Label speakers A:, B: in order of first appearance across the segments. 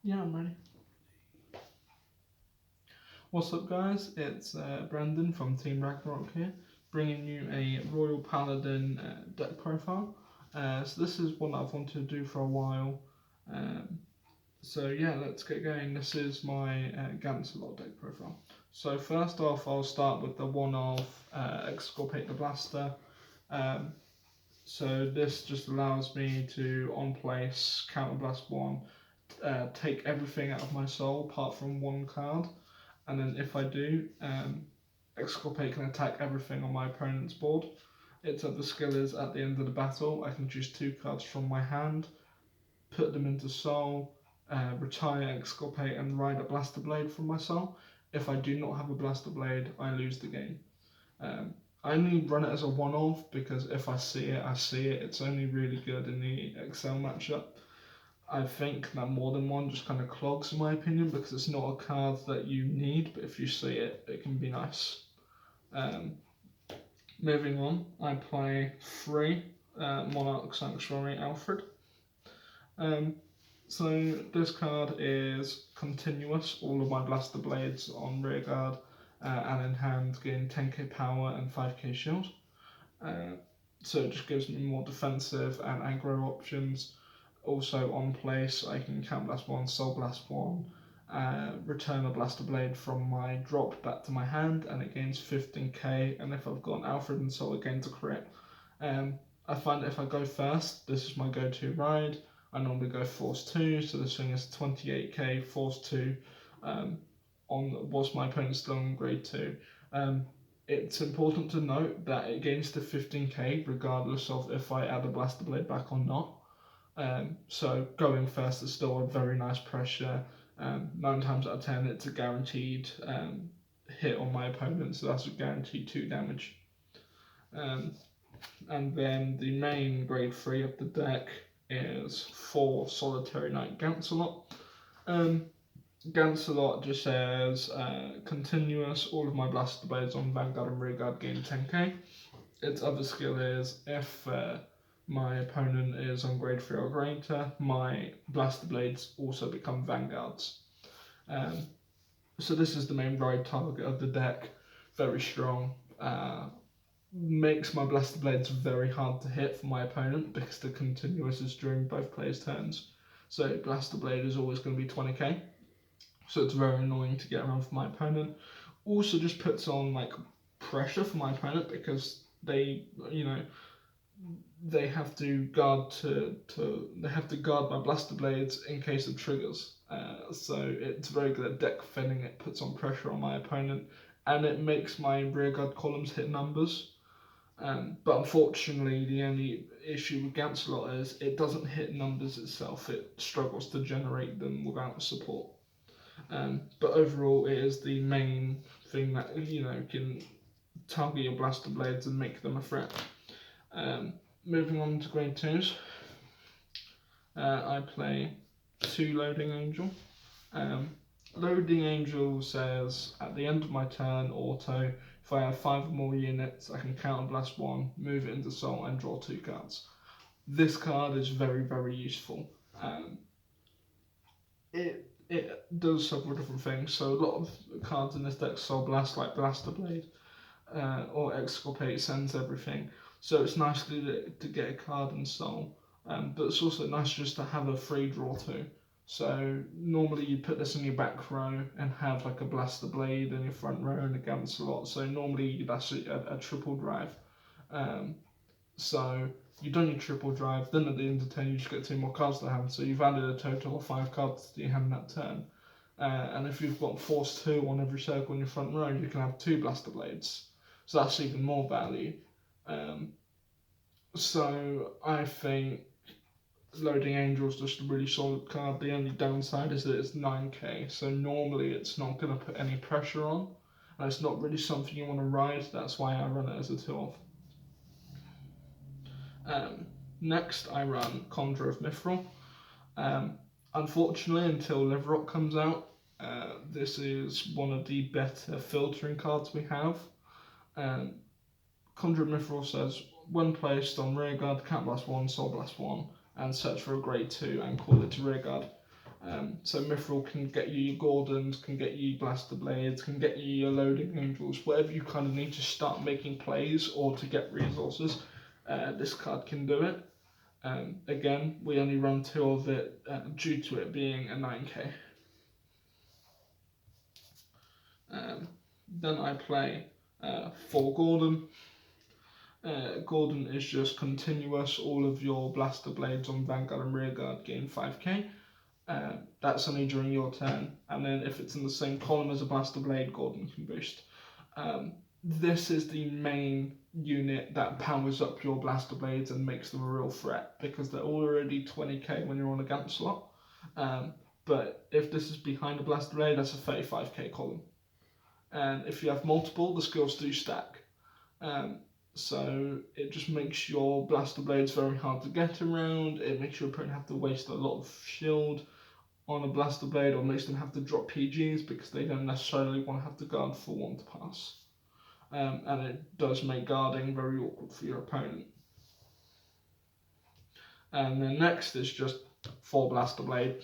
A: Yeah, I'm ready. What's up, guys? It's Brandon from Team Ragnarok here, bringing you a Royal Paladin deck profile. So this is one that I've wanted to do for a while. So yeah, let's get going. This is my Gancelot deck profile. So first off, I'll start with the one of Exculpate the Blaster. So this just allows me to, on place, counterblast one, take everything out of my soul apart from one card, and then if I do, Exculpate can attack everything on my opponent's board. Its other skill is at the end of the battle, I can choose 2 cards from my hand, put them into soul, retire Exculpate and ride a Blaster Blade from my soul. If I do not have a Blaster Blade, I lose the game. I only run it as a one-off because if I see it, I see it. It's only really good in the Excel matchup. I think that more than one just kind of clogs, in my opinion, because it's not a card that you need, but if you see it, it can be nice. Moving on, I play 3 Monarch Sanctuary Alfred. So this card is continuous. All of my Blaster Blades on rearguard and in hand gain 10k power and 5k shield. So it just gives me more defensive and aggro options. Also on place, I can Counterblast 1, Soul Blast 1, return a Blaster Blade from my drop back to my hand, and it gains 15k, and if I've got an Alfred and Soul, it gains a crit. I find that if I go first, this is my go-to ride. I normally go Force 2, so this thing is 28k, Force 2, whilst my opponent's still on grade 2. It's important to note that it gains to 15k regardless of if I add a Blaster Blade back or not. So going first is still a very nice pressure. 9 times out of 10 it's a guaranteed hit on my opponent, so that's a guaranteed 2 damage. And then the main grade 3 of the deck is 4 Solitary Knight Gancelot. Gancelot just says continuous, all of my Blaster Blades on Vanguard and Rearguard gain 10k. Its other skill is if my opponent is on grade 3 or greater, my Blaster Blades also become Vanguards. So this is the main ride target of the deck, very strong. Makes my Blaster Blades very hard to hit for my opponent because the continuous is during both players' turns. So Blaster Blade is always going to be 20k. So it's very annoying to get around for my opponent. Also just puts on like pressure for my opponent because they have to guard they have to guard my Blaster Blades in case of triggers. So it's very good at deck defending. It puts on pressure on my opponent, and it makes my rearguard columns hit numbers. But unfortunately, the only issue with Gancelot is it doesn't hit numbers itself. It struggles to generate them without support. But overall, it is the main thing that can target your Blaster Blades and make them a threat. Moving on to grade 2s, I play 2 Loading Angel. Loading Angel says at the end of my turn, auto, if I have 5 or more units, I can Counterblast 1, move it into Soul, and draw 2 cards. This card is very, very useful. It does several different things. So a lot of cards in this deck Soul Blast, like Blaster Blade or Exculpate, sends everything. So it's nice to get a card in Soul, but it's also nice just to have a free draw too. So normally you put this in your back row and have like a Blaster Blade in your front row and a Gancelot. So normally that's a triple drive. So you've done your triple drive, then at the end of turn you just get 2 more cards to hand. So you've added a total of 5 cards to your hand that turn. And if you've got Force 2 on every circle in your front row, you can have 2 Blaster Blades. So that's even more value. So I think Loading Angel is just a really solid card. The only downside is that it's 9k, so normally it's not going to put any pressure on, and it's not really something you want to ride. That's why I run it as a 2-off. Next, I run Kandra of Mithril. Unfortunately, until Liverrock comes out, this is one of the better filtering cards we have. Kandra of Mithril says, when placed on rearguard, Counterblast 1, Soul Blast 1, and search for a grade 2 and call it to rearguard. So Mithril can get you your Gordons, can get you Blaster Blades, can get you your Loading Angels, whatever you kind of need to start making plays or to get resources. This card can do it. Again, we only run 2 of it due to it being a 9k. Then I play 4 Gordon. Gordon is just continuous. All of your Blaster Blades on Vanguard and Rearguard gain 5k. That's only during your turn, and then if it's in the same column as a Blaster Blade, Gordon can boost. This is the main unit that powers up your Blaster Blades and makes them a real threat, because they're already 20k when you're on a Gant slot. But if this is behind a Blaster Blade, that's a 35k column. And if you have multiple, the skills do stack. So it just makes your Blaster Blades very hard to get around. It makes your opponent have to waste a lot of shield on a Blaster Blade, or makes them have to drop PGs because they don't necessarily want to have to guard for 1 to pass. And it does make guarding very awkward for your opponent. And then next is just 4 Blaster Blade.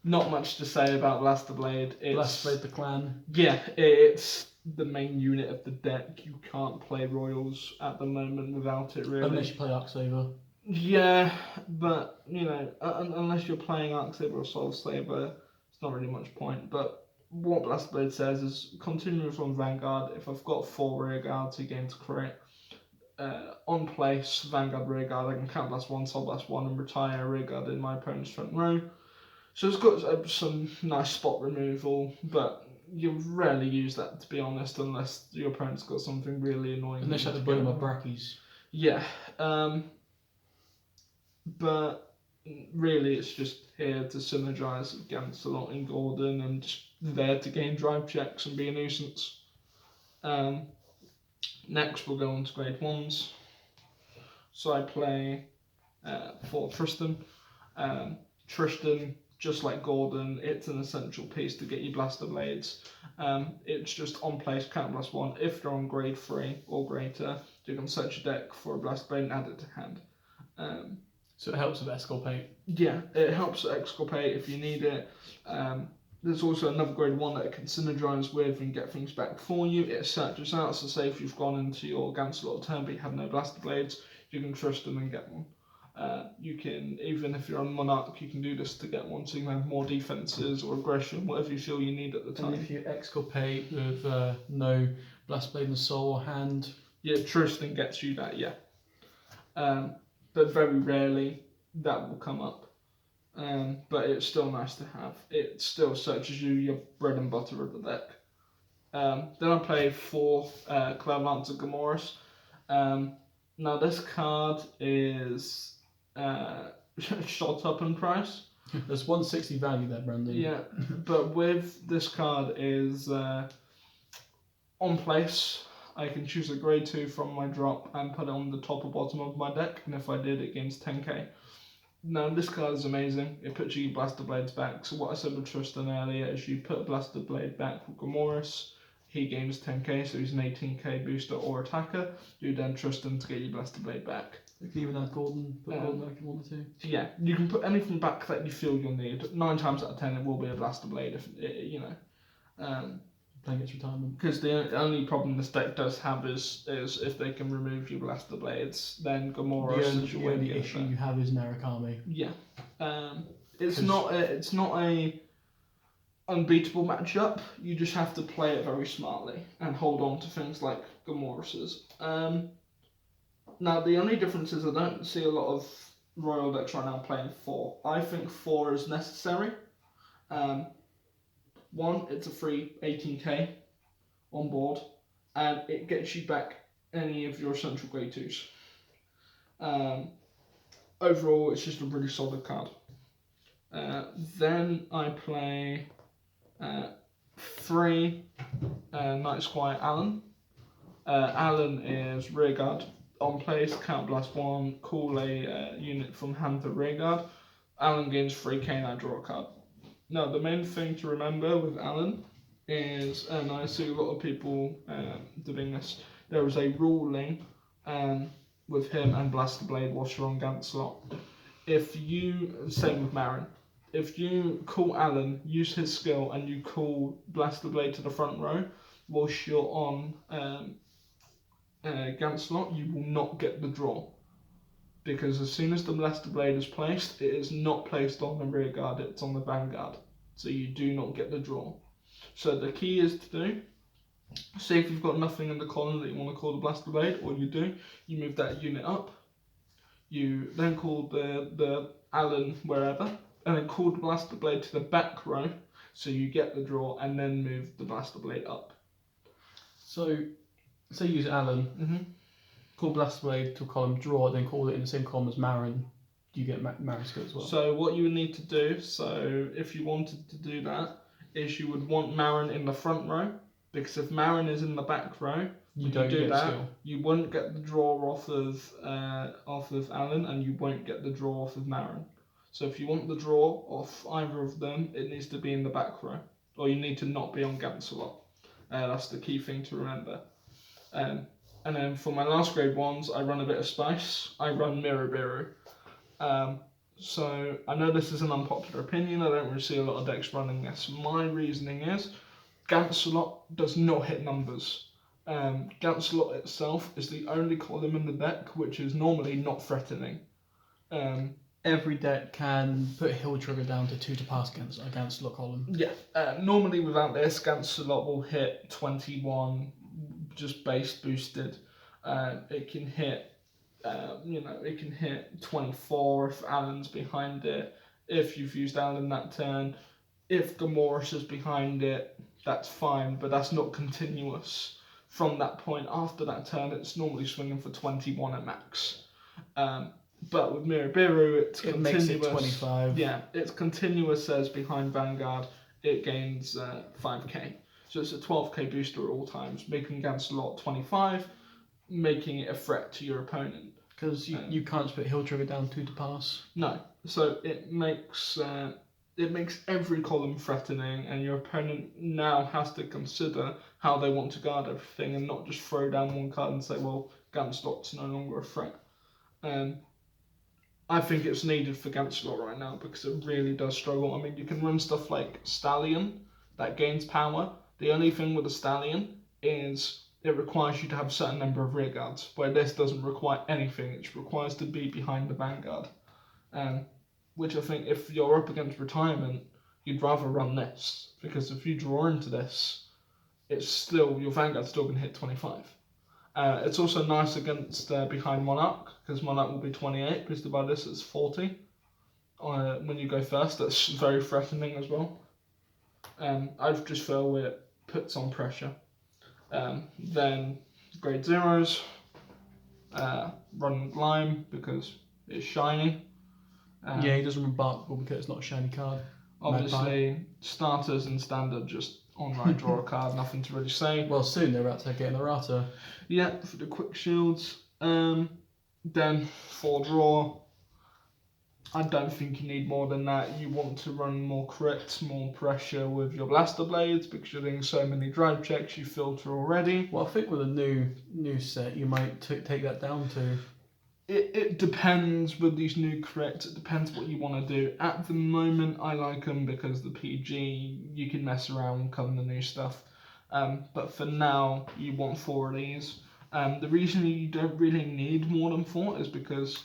A: Not much to say about Blaster Blade.
B: Blaster Blade the clan.
A: Yeah, it's the main unit of the deck. You can't play Royals at the moment without it, really.
B: Unless you play Arcsaver.
A: Yeah, but, you know, unless you're playing Arcsaver or Soul Saber, it's not really much point. But what Blaster Blade says is continuous on Vanguard. If I've got 4 Rearguards, he gains crit. On place, Vanguard Rearguard, I can Count Blast 1, Soul Blast 1, and retire a Rearguard in my opponent's front row. So it's got some nice spot removal, but you rarely use that, to be honest, unless your opponent's got something really annoying.
B: Unless you have to burn my brackies.
A: Yeah. But really it's just here to synergise against a lot in Gordon and just there to gain drive checks and be a nuisance. Next we'll go on to grade 1s. So I play for Tristan. Tristan, just like Gordon, it's an essential piece to get you Blaster Blades. It's just on place, Count Blast 1. If you're on grade 3 or greater, you can search your deck for a Blaster Blade and add it to hand.
B: So it helps with Exculpate.
A: Yeah, it helps Exculpate if you need it. There's also another grade 1 that it can synergise with and get things back for you. It searches out, so say if you've gone into your Gant slot turn but you have no Blaster Blades, you can trust them and get one. You can, even if you're on Monarch, you can do this to get one, so you can have more defences or aggression, whatever you feel you need at the time.
B: And if you Exculpate with no Blaster Blade and Soul or hand...
A: Yeah, Tristan gets you that, yeah. But very rarely that will come up. But it's still nice to have. It still searches you your bread and butter of the deck. Then I play 4 Claremont Sagamore. Now this card is shot up in price.
B: There's 160 value there, Brandon.
A: Yeah, but with this card is on place. I can choose a grade 2 from my drop and put it on the top or bottom of my deck, and if I did, it gains 10k. Now, this card is amazing. It puts you Blaster Blades back. So what I said with Tristan earlier is you put a Blaster Blade back with Gamoris, he gains 10k, so he's an 18k booster or attacker. You then Tristan to get your Blaster Blade back.
B: You can even add Gordon, put Gordon back if you wanted to.
A: Yeah, you can put anything back that you feel you'll need. 9 times out of 10 it will be a Blaster Blade, if you know.
B: Playing its retirement.
A: Because the only problem this deck does have is if they can remove your Blaster Blades, then Gamora
B: the only issue you have is Narukami.
A: Yeah, it's not a unbeatable matchup. You just have to play it very smartly and hold on to things like Gamora's. Now the only difference is I don't see a lot of Royal decks right now playing 4. I think 4 is necessary. 1, it's a free 18k on board, and it gets you back any of your essential grade 2s. Overall, it's just a really solid card. Then I play 3 Night Squire Alan. Alan is Rearguard. On place, Count Blast 1, call a unit from hand to Rearguard. Alan gains 3k and I draw a card. Now, the main thing to remember with Alan is, and I see a lot of people doing this, there is a ruling with him and Blaster Blade whilst you're on Gant slot. If you, same with Marin, if you call Alan, use his skill, and you call Blaster Blade to the front row whilst you're on Gancelot, you will not get the draw. Because as soon as the Blaster Blade is placed, it is not placed on the rear guard, it's on the vanguard. So you do not get the draw. So the key is to do, say if you've got nothing in the column that you want to call the Blaster Blade, all you do, you move that unit up, you then call the Allen wherever, and then call the Blaster Blade to the back row, so you get the draw, and then move the Blaster Blade up.
B: So, say you use Alan,
A: Mm-hmm.
B: call Blaster Blade to a column, draw it, then call it in the same column as Marin. You get Marin's skill as well.
A: So what you would need to do, if you wanted to do that, is you would want Marin in the front row, because if Marin is in the back row,
B: you don't
A: do
B: get
A: that,
B: skill.
A: you won't get the draw off of Alan, and you won't get the draw off of Marin. So if you want the draw off either of them, it needs to be in the back row, or you need to not be on Gancelot. That's the key thing to remember. And then for my last grade ones, I run a bit of spice. I run Mirror Barrow. So I know this is an unpopular opinion. I don't really see a lot of decks running this. My reasoning is Gancelot does not hit numbers. Gancelot itself is the only column in the deck which is normally not threatening.
B: Every deck can put Hill Trigger down to 2 to pass against Lot column.
A: Yeah, normally without this, Gancelot will hit 21 just base boosted. It can hit, it can hit 24 if Alan's behind it. If you've used Alan that turn, if Gamoris is behind it, that's fine, but that's not continuous. From that point after that turn, it's normally swinging for 21 at max. But with Mirabiru, it's continuous.
B: Makes it 25.
A: Yeah, it's continuous as behind Vanguard, it gains 5k. So it's a 12k booster at all times, making Gancelot 25, making it a threat to your opponent.
B: Because you can't just put Hill Trigger down 2 to pass.
A: No, so it makes every column threatening, and your opponent now has to consider how they want to guard everything, and not just throw down one card and say, well, Gancelot's no longer a threat. I think it's needed for Gancelot right now because it really does struggle. I mean, you can run stuff like Stallion that gains power. The only thing with a Stallion is it requires you to have a certain number of rear guards, where this doesn't require anything. It requires to be behind the Vanguard. Which I think if you're up against retirement, you'd rather run this, because if you draw into this, it's still, your Vanguard's still going to hit 25. It's also nice against behind Monarch, because Monarch will be 28, boosted by this it's 40. When you go first, that's very threatening as well. I just feel it puts on pressure. Then grade zeros, run Lime because it's shiny.
B: Yeah, he doesn't run Barkable because it's not a shiny card.
A: Obviously, starters and standard just online draw a card, nothing to really say.
B: Well, soon they're about to get an errata.
A: Yeah, for the quick shields. Then for draw, I don't think you need more than that. You want to run more crits, more pressure with your blaster blades because you're doing so many drive checks you filter already.
B: Well, I think with a new set, you might take that down to.
A: It depends with these new crits. It depends what you want to do. At the moment, I like them because the PG, you can mess around and come the new stuff. But for now, you want 4 of these. The reason you don't really need more than 4 is because,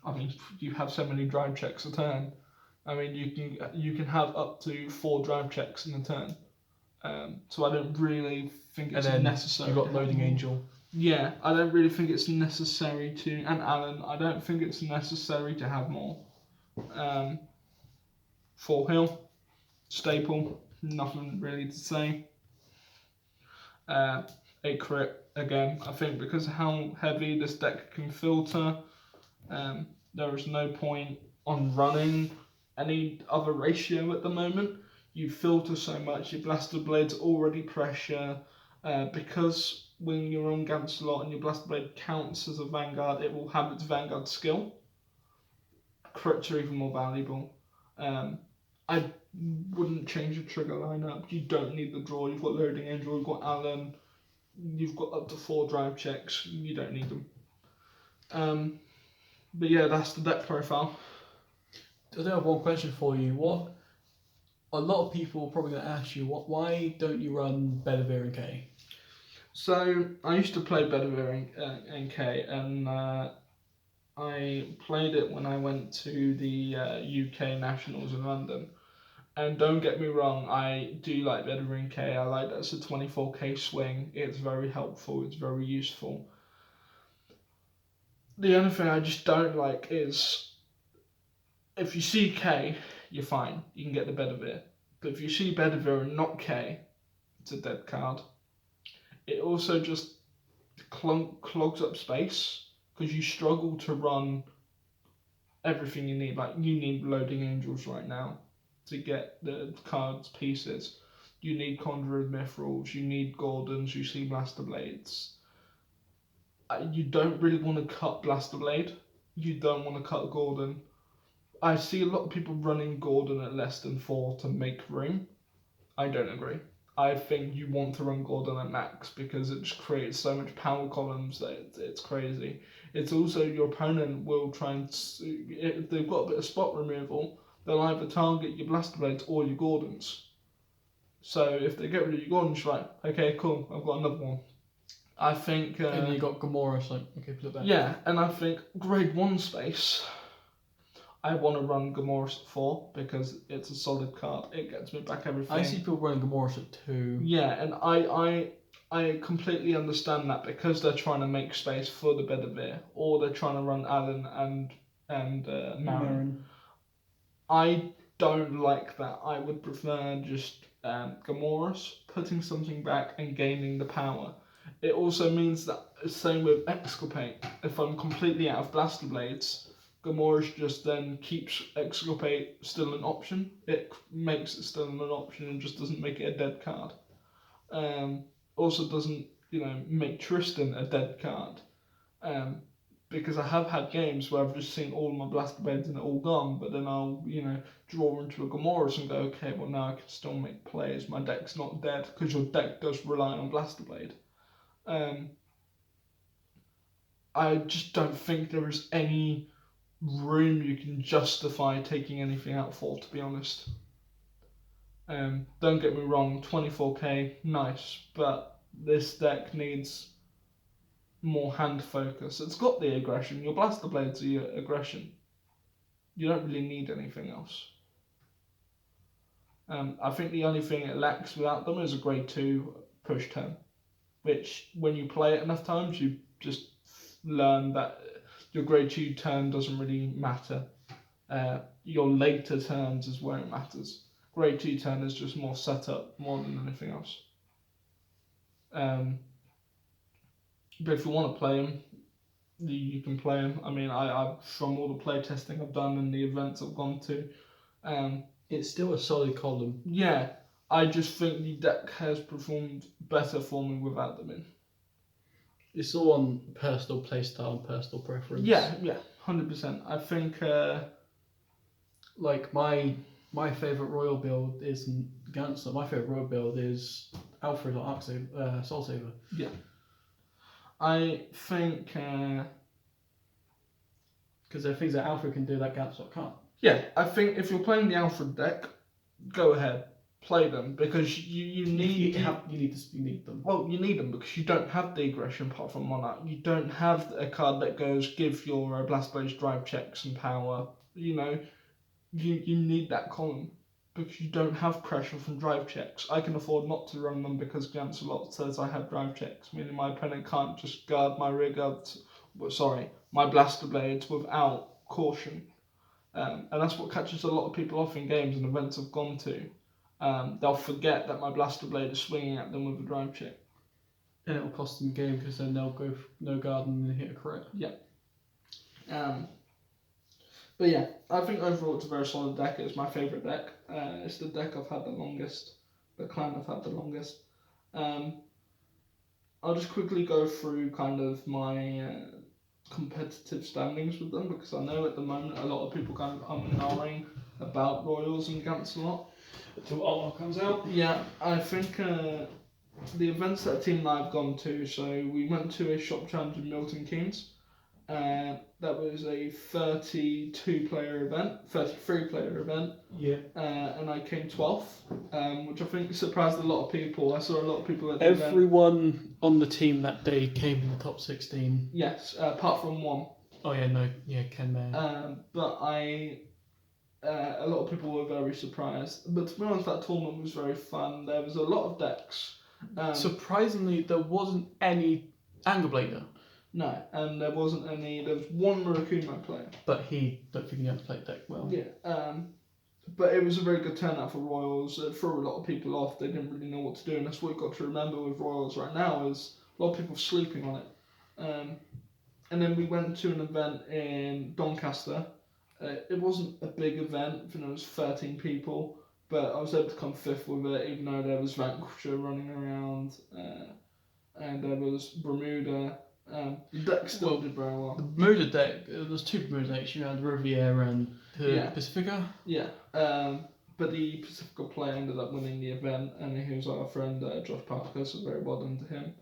A: I mean, you have so many drive checks a turn. I mean, you can have up to 4 drive checks in a turn. So I don't really think it's necessary.
B: You've got Loading Angel.
A: Yeah, I don't really think it's necessary to, and Alan, I don't think it's necessary to have more. 4 Hill, staple, nothing really to say. 8 crit, again, I think because of how heavy this deck can filter, there is no point on running any other ratio at the moment. You filter so much, your blaster blade's already pressure, because when you're on Gancelot and your blaster blade counts as a Vanguard, it will have its Vanguard skill. Crits are even more valuable. I wouldn't change your trigger lineup. You don't need the draw. You've got Loading Angel, you've got Alan, you've got up to 4 drive checks. You don't need them. But yeah, that's the deck profile.
B: I do have one question for you. What a lot of people are probably going to ask you, why don't you run Bedivere and K?
A: So I used to play Bedivere and K, and I played it when I went to the UK Nationals in London. And don't get me wrong, I do like Bedivere and K. I like that it's a 24k swing. It's very helpful. It's very useful. The only thing I just don't like is if you see K, you're fine. You can get the Bedivere. But if you see Bedivere and not K, it's a dead card. It also just clogs up space because you struggle to run everything you need. Like, you need loading angels right now to get the cards pieces. You need Conjured Mithrils, you need Gordons, you see Blaster Blades. You don't really want to cut Blaster Blade. You don't want to cut Gordon. I see a lot of people running Gordon at less than 4 to make room. I don't agree. I think you want to run Gordon at max because it just creates so much power columns that it's crazy. It's also your opponent will try and, if they've got a bit of spot removal, they'll either target your Blaster Blades or your Gordons. So if they get rid of your Gordons, you're like, okay, cool, I've got another one. I think...
B: and you got Gamora, so okay, put it back.
A: Yeah, and I think grade 1 space, I want to run Gamora at 4 because it's a solid card. It gets me back everything.
B: I see people running Gamora at 2.
A: Yeah, and I completely understand that because they're trying to make space for the Bedivere, or they're trying to run Alan and Marin. I don't like that. I would prefer just Gamora's putting something back and gaining the power. It also means that, same with Exculpate, if I'm completely out of Blaster Blades, Gamora's just then keeps Exculpate still an option. It makes it still an option and just doesn't make it a dead card. Also doesn't, make Tristan a dead card. Because I have had games where I've just seen all of my Blaster Blades and they're all gone, but then I'll, draw into a Gamora's and go, okay, well now I can still make plays. My deck's not dead, because your deck does rely on Blaster Blade. I just don't think there is any room you can justify taking anything out for, to be honest. Don't get me wrong, 24k, nice, but this deck needs more hand focus. It's got the aggression. Your Blaster Blades are your aggression. You don't really need anything else. I think the only thing it lacks without them is a grade 2 push turn, which when you play it enough times, you just learn that your grade 2 turn doesn't really matter. Your later turns is where it matters. Grade 2 turn is just more setup more than anything else. But if you want to play them, you can play them. I mean, I from all the play testing I've done and the events I've gone to,
B: it's still a solid column.
A: Yeah, I just think the deck has performed better for me without them in.
B: It's all on personal playstyle and personal preference.
A: Yeah, 100%. I think,
B: like my favourite royal build isn't Gantzer. My favourite royal build is Alfred or Soul Saver.
A: Yeah. I think...
B: because there are things that Alfred can do that Gantzer can't.
A: Yeah, I think if you're playing the Alfred deck, go ahead, play them, because you need
B: them.
A: Well, you need them because you don't have the aggression apart from Monarch. You don't have a card that goes give your Blast Blades drive checks and power. You need that column because you don't have pressure from drive checks. I can afford not to run them because Gancelot says I have drive checks, meaning my opponent can't just guard my rear guards. My Blaster Blades without caution. And that's what catches a lot of people off in games and events I've gone to. They'll forget that my Blaster Blade is swinging at them with a drive check.
B: And it'll cost them the game because then they'll go no guard and then hit a crit.
A: Yeah. But yeah, I think overall it's a very solid deck. It's my favourite deck. It's the deck I've had the longest. The clan I've had the longest. I'll just quickly go through kind of my... competitive standings with them, because I know at the moment a lot of people kind of knowing about Royals and Gancelot.
B: Until Otto comes out.
A: Yeah, I think the events that team and I have gone to, so we went to a shop challenge in Milton Keynes, That was a 32-player event, 33-player event,
B: Yeah.
A: and I came 12th, which I think surprised a lot of people. I saw a lot of people at the event.
B: Everyone on the team that day came in the top 16.
A: Yes, apart from one.
B: Oh yeah, no, yeah, Ken there.
A: But a lot of people were very surprised. But to be honest, that tournament was very fun. There was a lot of decks.
B: Surprisingly, there wasn't any Angerblader.
A: No, and there wasn't any. There was one Murakumo player.
B: But he don't think he played deck well.
A: Yeah. But it was a very good turnout for Royals. It threw a lot of people off. They didn't really know what to do, and that's what you've got to remember with Royals right now is a lot of people sleeping on it. And then we went to an event in Doncaster. It wasn't a big event. I think there was 13 people, but I was able to come 5th with it, even though there was Vanquisher running around, and there was Bermuda. The deck still did very well.
B: The Bermuda deck, there's 2 Bermuda decks. You had Riviera and Pacifica.
A: Yeah. But the Pacifica player ended up winning the event, and he was our friend Josh Parker, so very well done to him.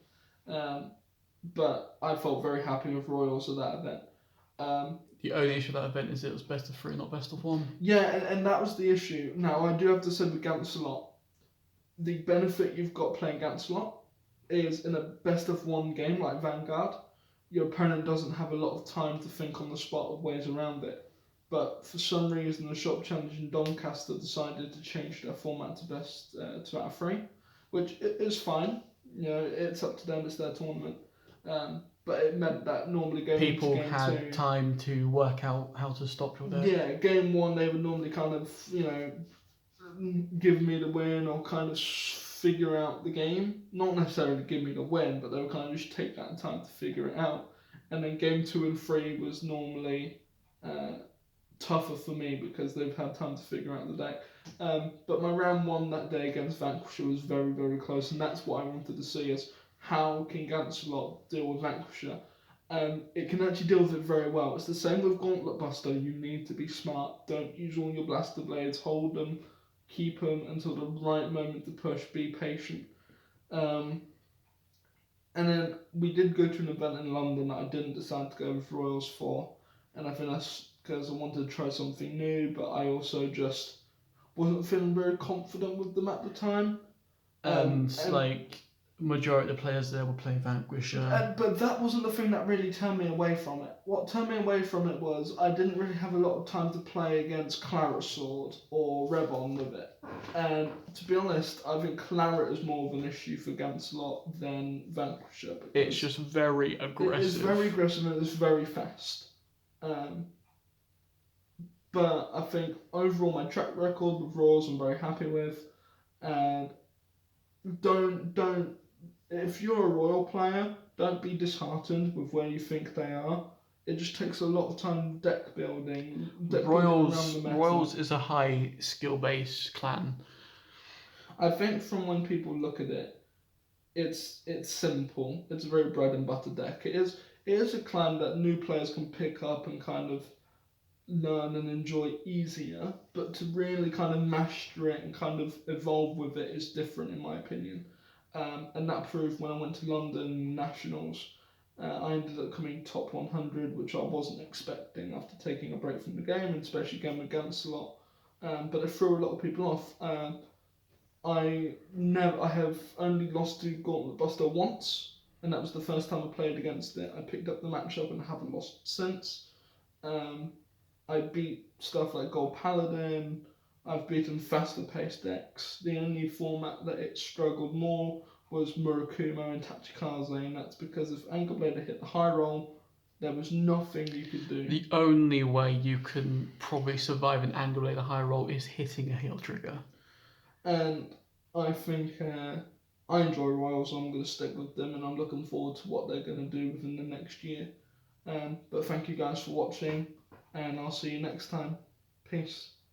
A: But I felt very happy with Royals at that event.
B: The only issue with that event is it was best of 3, not best of 1.
A: Yeah, and that was the issue. Now, I do have to say with Gancelot, the benefit you've got playing Gancelot is in a best of 1 game like Vanguard, your opponent doesn't have a lot of time to think on the spot of ways around it. But for some reason, the Shop Challenge in Doncaster decided to change their format to best 2 out of 3, which is fine. You know, it's up to them, it's their tournament. But it meant that normally
B: people
A: into game
B: had
A: 2,
B: time to work out how to stop your deck.
A: Yeah, game 1 they would normally kind of, give me the win or kind of figure out the game. Not necessarily give me the win, but they would kind of just take that time to figure it out. And then game 2 and 3 was normally tougher for me because they've had time to figure out the deck. But my round 1 that day against Vanquisher was very, very close, and that's what I wanted to see is how can Gancelot deal with Vanquisher. It can actually deal with it very well. It's the same with Gauntlet Buster. You need to be smart. Don't use all your blaster blades. Hold them. Keep them until the right moment to push. Be patient. And then we did go to an event in London that I didn't decide to go with Royals for. And I think that's because I wanted to try something new, but I also just wasn't feeling very confident with them at the time.
B: And majority of the players there were playing Vanquisher.
A: But that wasn't the thing that really turned me away from it. What turned me away from it was I didn't really have a lot of time to play against Claret Sword or Rebon with it. And to be honest, I think Claret is more of an issue for Gancelot than Vanquisher.
B: It's just very aggressive.
A: It's very aggressive and it's very fast. But I think overall my track record with Royals I'm very happy with. And don't if you're a Royal player, don't be disheartened with where you think they are. It just takes a lot of time deck building.
B: Royals is a high skill based clan.
A: I think from when people look at it, it's simple. It's a very bread and butter deck. It is a clan that new players can pick up and kind of learn and enjoy easier. But to really kind of master it and kind of evolve with it is different in my opinion. And that proved when I went to London Nationals. I ended up coming top 100, which I wasn't expecting after taking a break from the game, and especially going against a lot. But it threw a lot of people off. I have only lost to Gauntlet Buster once, and that was the first time I played against it. I picked up the matchup and haven't lost since. I beat stuff like Gold Paladin. I've beaten faster paced decks. The only format that it struggled more was Murakumo and Tachikaze, and that's because if Angerblader hit the high roll, there was nothing you could do.
B: The only way you can probably survive an Angerblader high roll is hitting a heel trigger.
A: And I think I enjoy Royals, so I'm going to stick with them, and I'm looking forward to what they're going to do within the next year. But thank you guys for watching, and I'll see you next time. Peace.